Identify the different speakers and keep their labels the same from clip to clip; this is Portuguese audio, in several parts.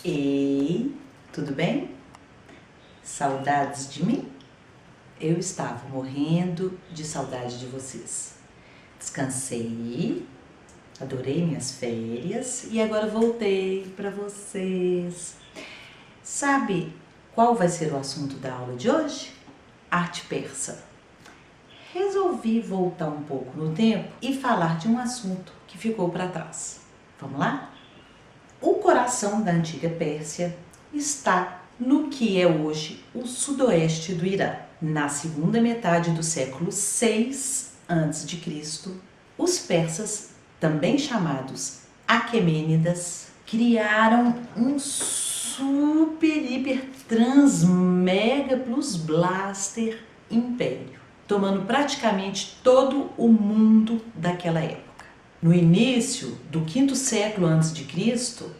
Speaker 1: Ei, tudo bem? Saudades de mim? Eu estava morrendo de saudade de vocês. Descansei, adorei minhas férias e agora voltei para vocês. Sabe qual vai ser o assunto da aula de hoje? Arte persa. Resolvi voltar um pouco no tempo e falar de um assunto que ficou para trás. Vamos lá? O coração da antiga Pérsia está no que é hoje o sudoeste do Irã. Na segunda metade do século VI a.C., os persas, também chamados Aquemênidas, criaram um super, hiper, trans, mega plus blaster império, tomando praticamente todo o mundo daquela época. No início do quinto século a.C.,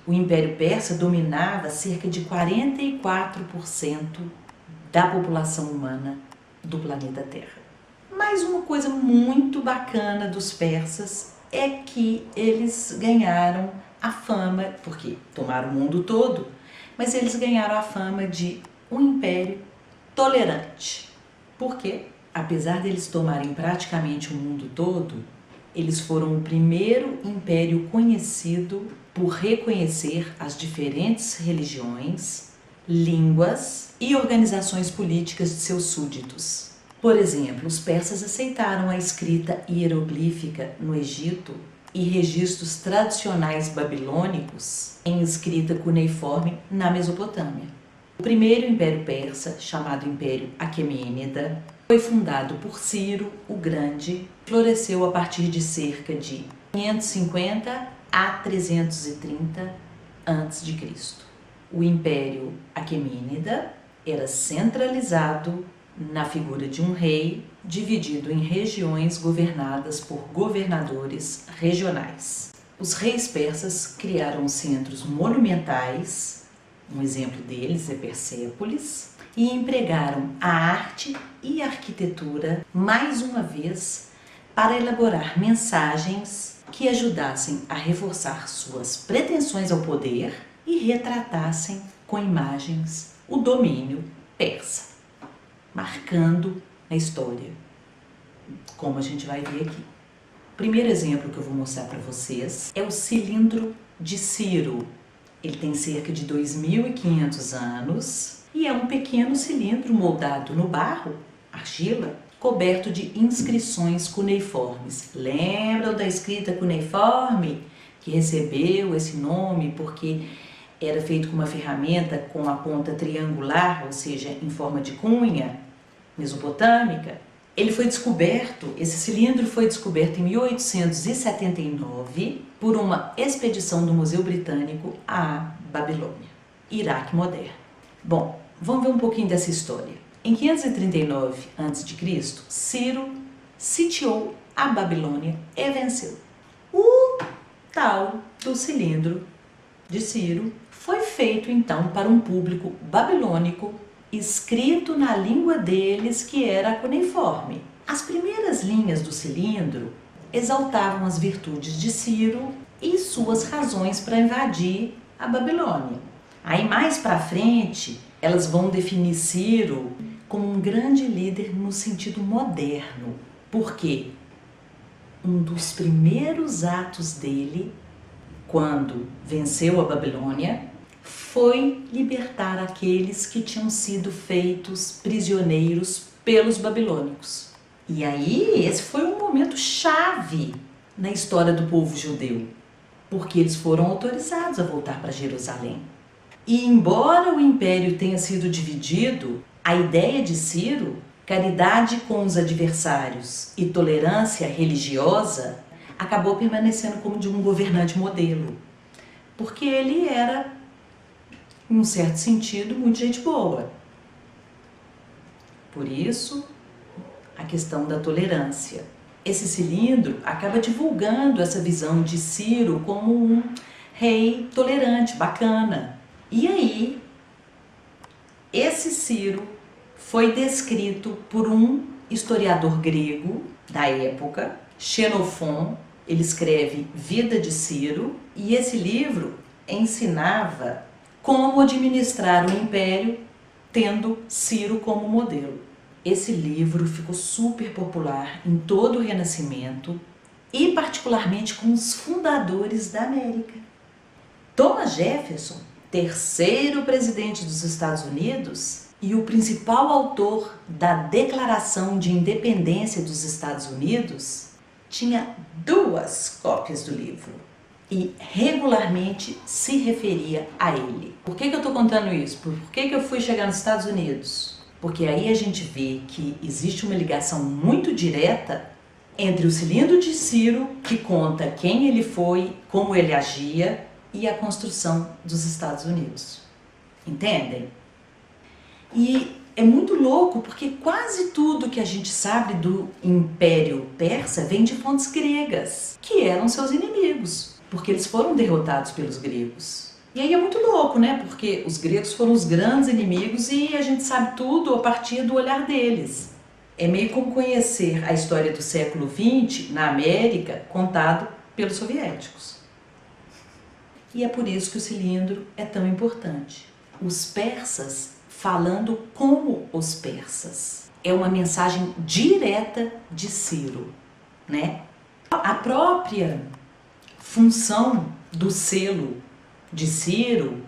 Speaker 1: o Império Persa dominava cerca de 44% da população humana do planeta Terra. Mas uma coisa muito bacana dos persas é que eles ganharam a fama, porque tomaram o mundo todo, mas eles ganharam a fama de um império tolerante. Por quê? Apesar deles tomarem praticamente o mundo todo, eles foram o primeiro império conhecido por reconhecer as diferentes religiões, línguas e organizações políticas de seus súditos. Por exemplo, os persas aceitaram a escrita hieroglífica no Egito e registros tradicionais babilônicos em escrita cuneiforme na Mesopotâmia. O primeiro império persa, chamado Império Aquemênida, foi fundado por Ciro o Grande, floresceu a partir de cerca de 550 a 330 a.C. O Império Aquemênida era centralizado na figura de um rei, dividido em regiões governadas por governadores regionais. Os reis persas criaram centros monumentais, um exemplo deles é Persépolis, e empregaram a arte e a arquitetura, mais uma vez, para elaborar mensagens que ajudassem a reforçar suas pretensões ao poder e retratassem com imagens o domínio persa, marcando a história, como a gente vai ver aqui. O primeiro exemplo que eu vou mostrar para vocês é o cilindro de Ciro. Ele tem cerca de 2.500 anos e é um pequeno cilindro moldado no barro, argila, coberto de inscrições cuneiformes. Lembram da escrita cuneiforme, que recebeu esse nome porque era feito com uma ferramenta com a ponta triangular, ou seja, em forma de cunha, mesopotâmica? Ele foi descoberto, esse cilindro foi descoberto em 1879 por uma expedição do Museu Britânico à Babilônia, Iraque moderno. Bom, vamos ver um pouquinho dessa história. Em 539 a.C., Ciro sitiou a Babilônia e venceu. O tal do cilindro de Ciro foi feito então para um público babilônico, escrito na língua deles, que era a cuneiforme. As primeiras linhas do cilindro exaltavam as virtudes de Ciro e suas razões para invadir a Babilônia. Aí mais para frente, elas vão definir Ciro como um grande líder no sentido moderno, porque um dos primeiros atos dele, quando venceu a Babilônia, foi libertar aqueles que tinham sido feitos prisioneiros pelos babilônicos. E aí, esse foi um momento chave na história do povo judeu, porque eles foram autorizados a voltar para Jerusalém. E embora o império tenha sido dividido, a ideia de Ciro, caridade com os adversários e tolerância religiosa, acabou permanecendo como de um governante modelo, porque ele era, em um certo sentido, muito gente boa. Por isso, a questão da tolerância. Esse cilindro acaba divulgando essa visão de Ciro como um rei tolerante, bacana. E aí, esse Ciro foi descrito por um historiador grego da época, Xenofon. Ele escreve Vida de Ciro, e esse livro ensinava Como administrar o império tendo Ciro como modelo. Esse livro ficou super popular em todo o Renascimento e particularmente com os fundadores da América. Thomas Jefferson, terceiro presidente dos Estados Unidos e o principal autor da Declaração de Independência dos Estados Unidos, tinha 2 cópias do livro e regularmente se referia a ele. Por que eu estou contando isso? Por que eu fui chegar nos Estados Unidos? Porque aí a gente vê que existe uma ligação muito direta entre o Cilindro de Ciro, que conta quem ele foi, como ele agia, e a construção dos Estados Unidos. Entendem? E é muito louco porque quase tudo que a gente sabe do Império Persa vem de fontes gregas, que eram seus inimigos, porque eles foram derrotados pelos gregos. E aí é muito louco, né? Porque os gregos foram os grandes inimigos e a gente sabe tudo a partir do olhar deles. É meio como conhecer a história do século XX na América contado pelos soviéticos. E é por isso que o cilindro é tão importante. Os persas falando como os persas. É uma mensagem direta de Ciro, né? A própria função do selo de Ciro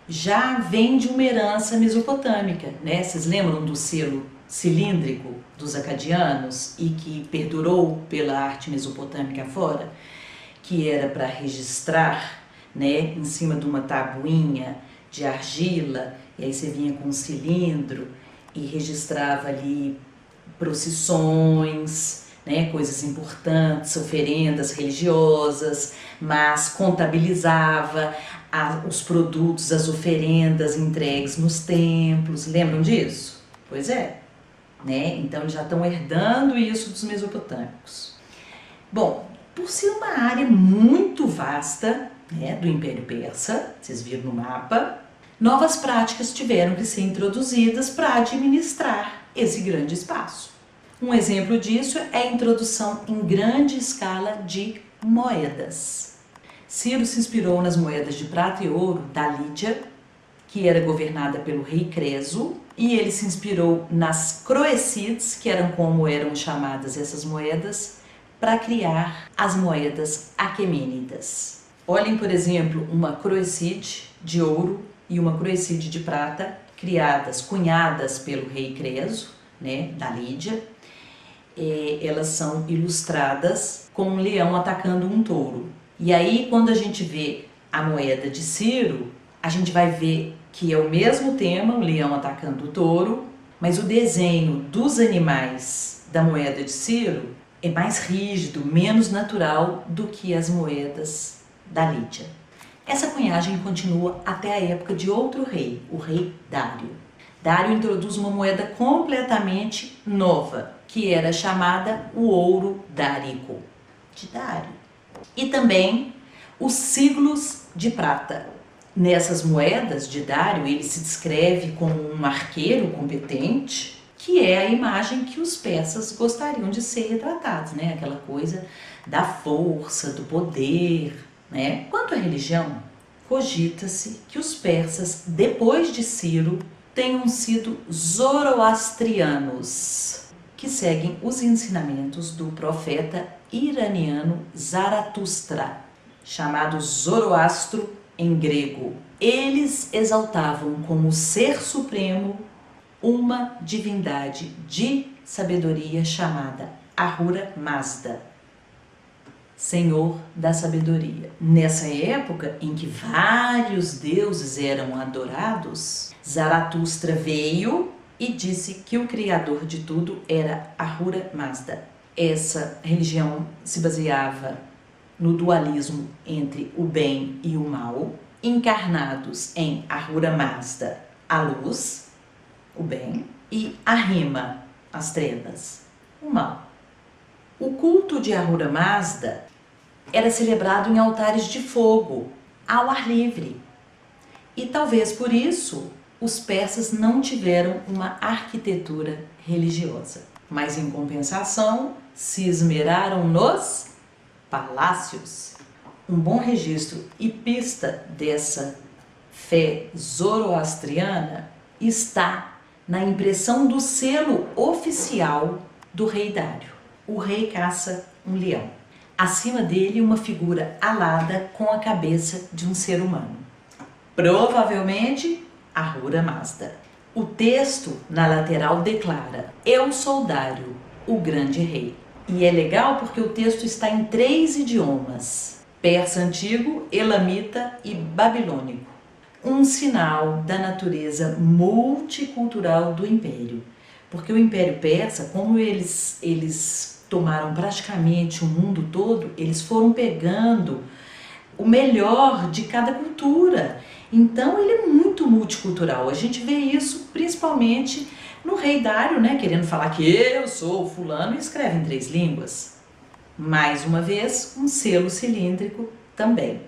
Speaker 1: já vem de uma herança mesopotâmica, né? Vocês lembram do selo cilíndrico dos acadianos e que perdurou pela arte mesopotâmica fora? Que era para registrar, né, em cima de uma tabuinha de argila, e aí você vinha com um cilindro e registrava ali procissões, né, coisas importantes, oferendas religiosas, mas contabilizava os produtos, as oferendas entregues nos templos. Lembram disso? Pois é, né? Então eles já estão herdando isso dos mesopotâmicos. Bom, por ser uma área muito vasta, né, do Império Persa, vocês viram no mapa, novas práticas tiveram que ser introduzidas para administrar esse grande espaço. Um exemplo disso é a introdução em grande escala de moedas. Ciro se inspirou nas moedas de prata e ouro da Lídia, que era governada pelo rei Creso, e ele se inspirou nas croecides, que eram como eram chamadas essas moedas, para criar as moedas aquemênidas. Olhem, por exemplo, uma croecide de ouro e uma croecide de prata, cunhadas pelo rei Creso, né, da Lídia. Elas são ilustradas com um leão atacando um touro. E aí, quando a gente vê a moeda de Ciro, a gente vai ver que é o mesmo tema, o leão atacando o touro, mas o desenho dos animais da moeda de Ciro é mais rígido, menos natural do que as moedas da Lídia. Essa cunhagem continua até a época de outro rei, o rei Dário. Dário introduz uma moeda completamente nova, que era chamada o ouro dárico, de Dário. E também os siglos de prata. Nessas moedas de Dário, ele se descreve como um arqueiro competente, que é a imagem que os persas gostariam de ser retratados, né? Aquela coisa da força, do poder, né? Quanto à religião, cogita-se que os persas, depois de Ciro, tenham sido zoroastrianos, que seguem os ensinamentos do profeta iraniano Zaratustra, chamado Zoroastro em grego. Eles exaltavam como ser supremo uma divindade de sabedoria chamada Ahura Mazda, Senhor da Sabedoria. Nessa época em que vários deuses eram adorados, Zaratustra veio e disse que o criador de tudo era Ahura Mazda. Essa religião se baseava no dualismo entre o bem e o mal, encarnados em Ahura Mazda, a luz, o bem, e Ahima, as trevas, o mal. O culto de Ahura Mazda era celebrado em altares de fogo, ao ar livre. E talvez por isso os persas não tiveram uma arquitetura religiosa, mas em compensação se esmeraram nos palácios. Um bom registro e pista dessa fé zoroastriana está na impressão do selo oficial do rei Dário. O rei caça um leão. Acima dele, uma figura alada com a cabeça de um ser humano. Provavelmente, Ahura Mazda. O texto na lateral declara: Eu sou Dário, o grande rei. E é legal porque o texto está em 3 idiomas: persa antigo, elamita e babilônico. Um sinal da natureza multicultural do império. Porque o Império Persa, como eles tomaram praticamente o mundo todo, eles foram pegando o melhor de cada cultura. Então ele é muito multicultural. A gente vê isso principalmente no rei Dário, né, querendo falar que eu sou fulano, e escreve em 3 línguas. Mais uma vez, um selo cilíndrico também,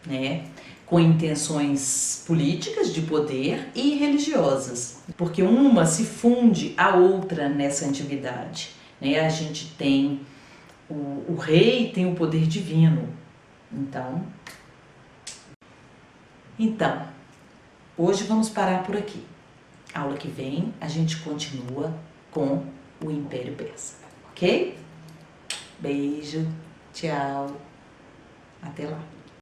Speaker 1: né, com intenções políticas de poder e religiosas, porque uma se funde à outra nessa antiguidade, né? A gente tem o rei tem o poder divino. Então, hoje vamos parar por aqui. Aula que vem a gente continua com o Império Persa, ok? Beijo, tchau, até lá.